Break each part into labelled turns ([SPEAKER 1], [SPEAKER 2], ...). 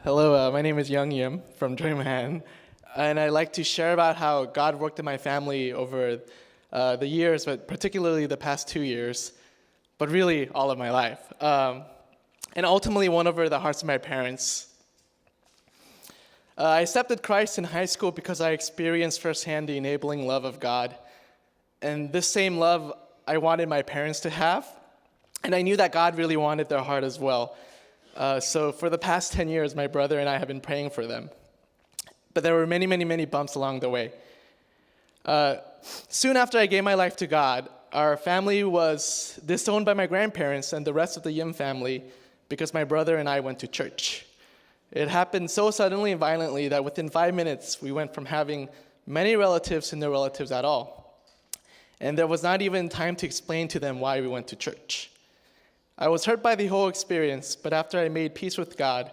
[SPEAKER 1] Hello, my name is Young Yim from Joyman, and I'd like to share about how God worked in my family over the years, but particularly the past 2 years, but really all of my life, and ultimately won over the hearts of my parents. I accepted Christ in high school because I experienced firsthand the enabling love of God, and this same love I wanted my parents to have, and I knew that God really wanted their heart as well. So for the past 10 years, my brother and I have been praying for them. But there were many, many, many bumps along the way. Soon after I gave my life to God, our family was disowned by my grandparents and the rest of the Yim family because my brother and I went to church. It happened so suddenly and violently that within 5 minutes, we went from having many relatives to no relatives at all. And there was not even time to explain to them why we went to church. I was hurt by the whole experience, but after I made peace with God,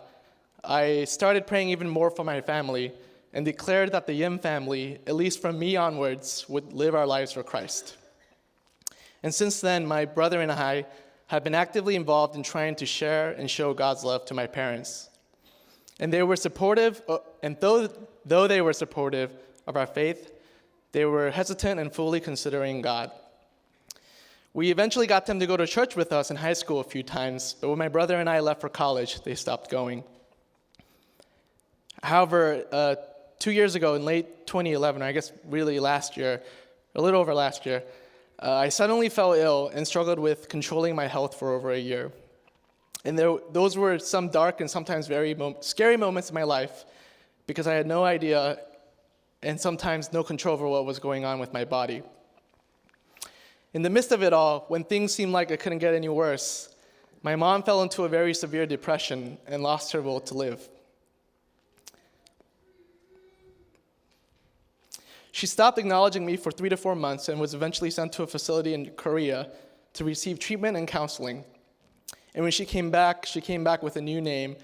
[SPEAKER 1] I started praying even more for my family and declared that the Yim family, at least from me onwards, would live our lives for Christ. And since then, my brother and I have been actively involved in trying to share and show God's love to my parents. And they were supportive, and though they were supportive of our faith, they were hesitant and fully considering God. We eventually got them to go to church with us in high school a few times, but when my brother and I left for college, they stopped going. However, 2 years ago, in late 2011, or I guess really last year, a little over last year, I suddenly fell ill and struggled with controlling my health for over a year. And those were some dark and sometimes very scary moments in my life because I had no idea and sometimes no control over what was going on with my body. In the midst of it all, when things seemed like it couldn't get any worse, my mom fell into a very severe depression and lost her will to live. She stopped acknowledging me for 3 to 4 months and was eventually sent to a facility in Korea to receive treatment and counseling. And when she came back with a new name.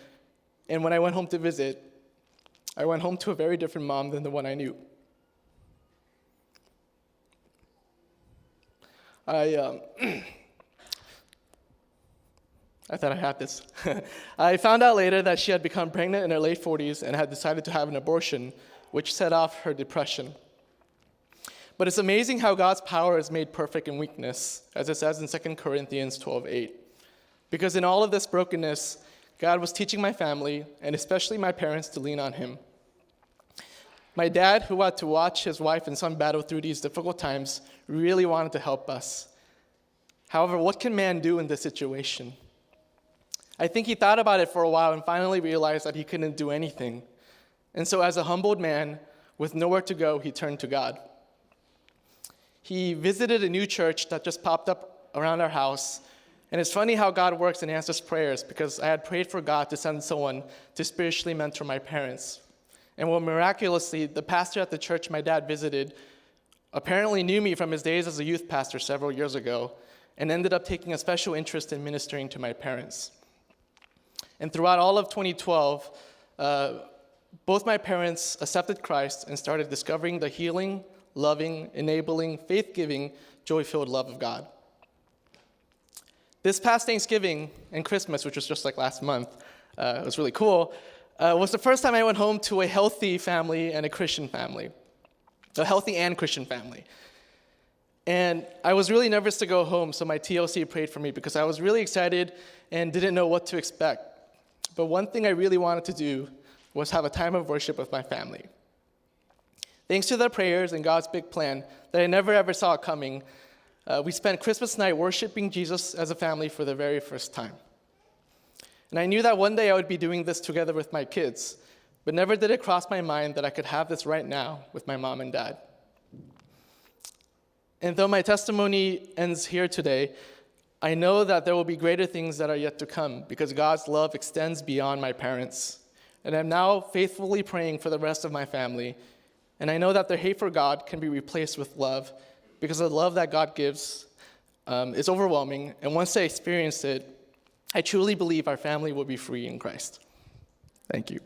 [SPEAKER 1] And when I went home to visit, I went home to a very different mom than the one I knew. I thought I had this. I found out later that she had become pregnant in her late 40s and had decided to have an abortion, which set off her depression. But it's amazing how God's power is made perfect in weakness, as it says in 2 Corinthians 12:8. Because in all of this brokenness, God was teaching my family, and especially my parents, to lean on Him. My dad, who had to watch his wife and son battle through these difficult times, really wanted to help us. However, what can man do in this situation? I think he thought about it for a while and finally realized that he couldn't do anything. And so as a humbled man with nowhere to go, he turned to God. He visited a new church that just popped up around our house. And it's funny how God works and answers prayers, because I had prayed for God to send someone to spiritually mentor my parents. And well, miraculously, the pastor at the church my dad visited apparently knew me from his days as a youth pastor several years ago and ended up taking a special interest in ministering to my parents. And throughout all of 2012, both my parents accepted Christ and started discovering the healing, loving, enabling, faith-giving, joy-filled love of God. This past Thanksgiving and Christmas, which was just like last month, it was really cool, was the first time I went home to a healthy family and a Christian family. A healthy and Christian family. And I was really nervous to go home, so my TLC prayed for me because I was really excited and didn't know what to expect. But one thing I really wanted to do was have a time of worship with my family. Thanks to their prayers and God's big plan that I never ever saw coming, we spent Christmas night worshiping Jesus as a family for the very first time. And I knew that one day I would be doing this together with my kids, but never did it cross my mind that I could have this right now with my mom and dad. And though my testimony ends here today, I know that there will be greater things that are yet to come because God's love extends beyond my parents. And I'm now faithfully praying for the rest of my family. And I know that their hate for God can be replaced with love because the love that God gives is overwhelming. And once they experience it, I truly believe our family will be free in Christ. Thank you.